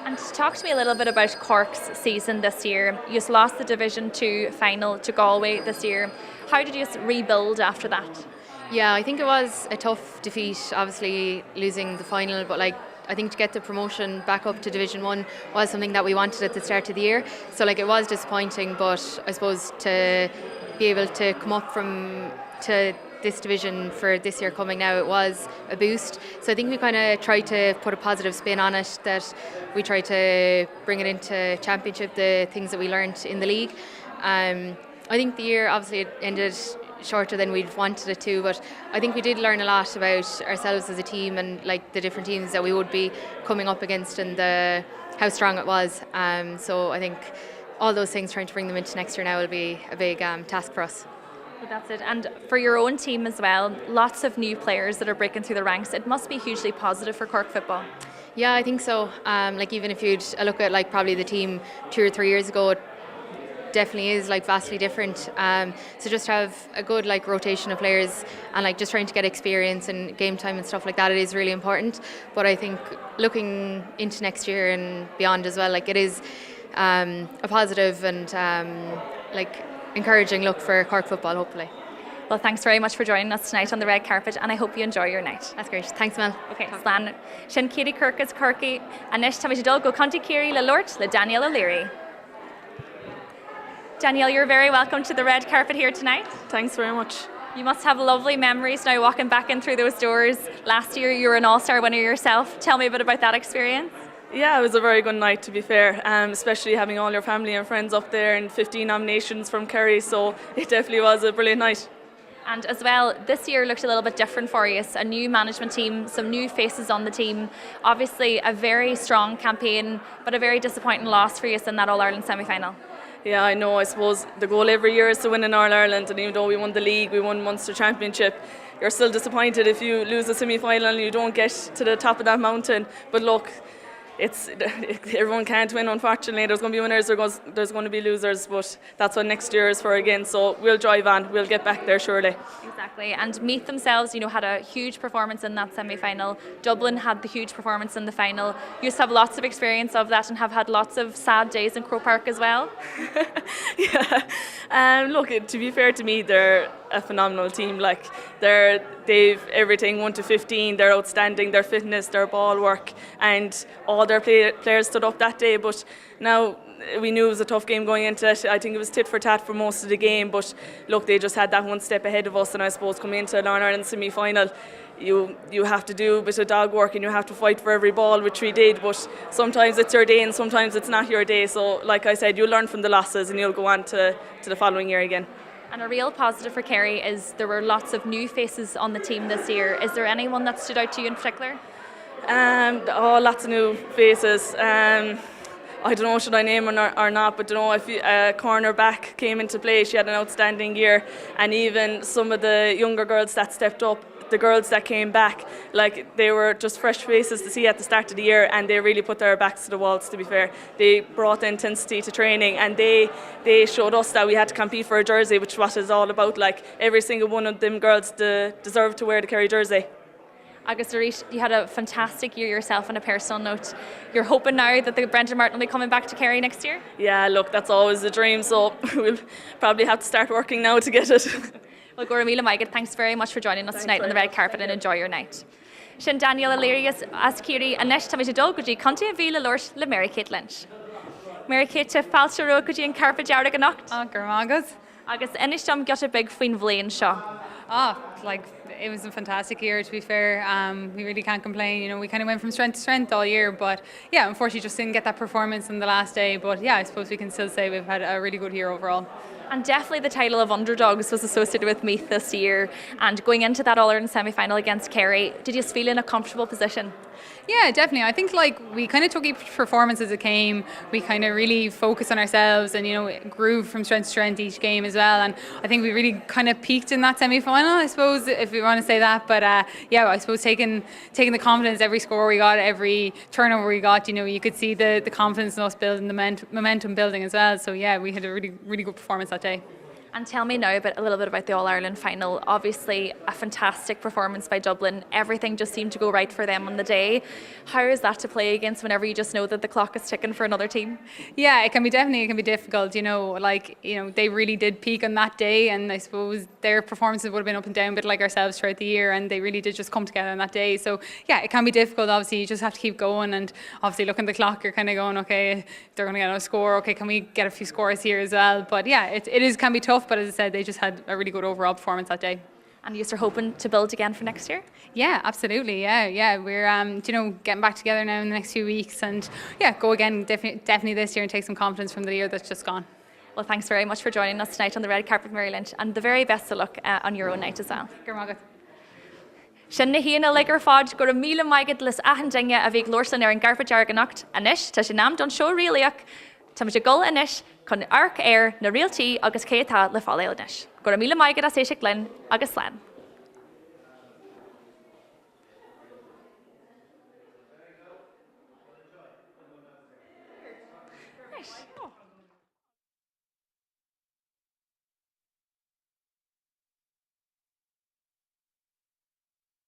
Speaker 1: And talk to me a little bit about Cork's season this year. You just lost the Division 2 final to Galway this year. How did you just rebuild after that?
Speaker 12: Yeah, I think it was a tough defeat, obviously losing the final, but like I think to get the promotion back up to Division 1 was something that we wanted at the start of the year. So like it was disappointing, but I suppose to be able to come up to this division for this year coming now, it was a boost. So I think we kind of tried to put a positive spin on it, that we tried to bring it into championship, the things that we learned in the league. I think the year obviously it ended shorter than we'd wanted it to, but I think we did learn a lot about ourselves as a team and like the different teams that we would be coming up against and how strong it was. So I think all those things, trying to bring them into next year now, will be a big task for us.
Speaker 1: Well, that's it. And for your own team as well, lots of new players that are breaking through the ranks. It must be hugely positive for Cork football.
Speaker 12: Yeah, I think so. Like even if you'd look at like probably the team 2 or 3 years ago, it definitely is like vastly different. So just have a good like rotation of players and like just trying to get experience and game time and stuff like that, it is really important. But I think looking into next year and beyond as well, like it is a positive and like encouraging look for Cork football, hopefully.
Speaker 1: Well, thanks very much for joining us tonight on the red carpet, and I hope you enjoy your night.
Speaker 12: That's great. Thanks, Mel.
Speaker 1: Okay, Slán. Sin Katie Quirk is Corky, and next time we dul go Conti Kiri le Lort le Danielle O'Leary. Danielle, you're very welcome to the red carpet here tonight.
Speaker 13: Thanks very much.
Speaker 1: You must have lovely memories now walking back in through those doors. Last year you were an All-Star winner yourself. Tell me a bit about that experience.
Speaker 13: Yeah, it was a very good night, to be fair, especially having all your family and friends up there and 15 nominations from Kerry, so it definitely was a brilliant night.
Speaker 1: And as well, this year looked a little bit different for you. It's a new management team, some new faces on the team. Obviously a very strong campaign, but a very disappointing loss for you in that All-Ireland semi-final.
Speaker 13: Yeah, I know. I suppose the goal every year is to win in All-Ireland, and even though we won the league, we won Munster Championship, you're still disappointed if you lose a semi-final and you don't get to the top of that mountain. But look, everyone can't win, unfortunately. There's going to be winners, there's going to be losers, but that's what next year is for again. So we'll drive on, we'll get back there surely.
Speaker 1: Exactly, and Meath themselves, had a huge performance in that semi-final. Dublin had the huge performance in the final. You just have lots of experience of that and have had lots of sad days in Croke Park as well.
Speaker 13: Yeah, look, to be fair to me, they're a phenomenal team. Like they've everything 1 to 15. They're outstanding. Their fitness, their ball work, and all their players stood up that day. But now we knew it was a tough game going into it. I think it was tit for tat for most of the game. But look, they just had that one step ahead of us. And I suppose coming into an All-Ireland semi-final, you have to do a bit of dog work and you have to fight for every ball, which we did. But sometimes it's your day and sometimes it's not your day. So like I said, you'll learn from the losses and you'll go on to the following year again.
Speaker 1: And a real positive for Kerry is there were lots of new faces on the team this year. Is there anyone that stood out to you in particular?
Speaker 13: Lots of new faces. I don't know, should I name her or not, but if a cornerback came into play, she had an outstanding year. And even some of the younger girls that stepped up, the girls that came back, like they were just fresh faces to see at the start of the year, and they really put their backs to the walls, to be fair. They brought the intensity to training, and they showed us that we had to compete for a jersey, which is what it's all about. Like every single one of them girls deserved to wear the Kerry jersey.
Speaker 1: Agus Doris, you had a fantastic year yourself on a personal note. You're hoping now that the Brendan Martin will be coming back to Kerry next year?
Speaker 13: Yeah, look, that's always the dream, so we'll probably have to start working now to get it.
Speaker 1: Well, Gora Mila Maigad, thanks very much for joining us tonight on the red carpet and enjoy your night. Sin Daniel Illyrius as Kiri and Nesh Tamish Dolguji, Conti and Vila Lort, Le Mary Kate Lynch. Mary Kate to Falcha Roguji and Carpet Jarrig and Noct.
Speaker 14: Oh, Gurmagas.
Speaker 1: Agus Enishtam got a big Queen Vlain Shaw.
Speaker 14: Like it was a fantastic year, to be fair. We really can't complain. You know, we kind of went from strength to strength all year, but yeah, unfortunately just didn't get that performance on the last day. But yeah, I suppose we can still say we've had a really good year overall.
Speaker 1: And definitely the title of underdogs was associated with Meath this year. And going into that All-Ireland semi-final against Kerry, did you feel in a comfortable position?
Speaker 14: Yeah, definitely. I think like we kind of took each performance as it came. We kind of really focused on ourselves and, you know, grew from strength to strength each game as well. And I think we really kind of peaked in that semi-final, I suppose, if we want to say that. But yeah, I suppose taking the confidence, every score we got, every turnover we got, you know, you could see the confidence in us building, the momentum building as well. So yeah, we had a really, really good performance that day.
Speaker 1: And tell me now a little bit about the All-Ireland final. Obviously, a fantastic performance by Dublin. Everything just seemed to go right for them on the day. How is that to play against whenever you just know that the clock is ticking for another team?
Speaker 14: Yeah, it can be difficult. You know, they really did peak on that day, and I suppose their performances would have been up and down, a bit like ourselves throughout the year, and they really did just come together on that day. So yeah, it can be difficult. Obviously, you just have to keep going, and obviously looking at the clock, you're kind of going, okay, they're going to get a score. Okay, can we get a few scores here as well? But yeah, it can be tough. But as I said, they just had a really good overall performance that day.
Speaker 1: And you're hoping to build again for next year?
Speaker 14: Yeah, absolutely. Yeah. We're getting back together now in the next few weeks, and yeah, go again definitely this year and take some confidence from the year that's just gone.
Speaker 1: Well, thanks very much for joining us tonight on the red carpet, Mary Lynch, and the very best of luck on your own night as well. Sin na híana legar fád gur míle maigad lis ahandinge a bhíh lorsan ar an Carpet Jarrig an Nocht anis tá sin nám don seo rialaach tá muid gol anis chun arc air na Réaltaí agus céatá le fáil anis. Gur míle maigad a séisic linn agus slán.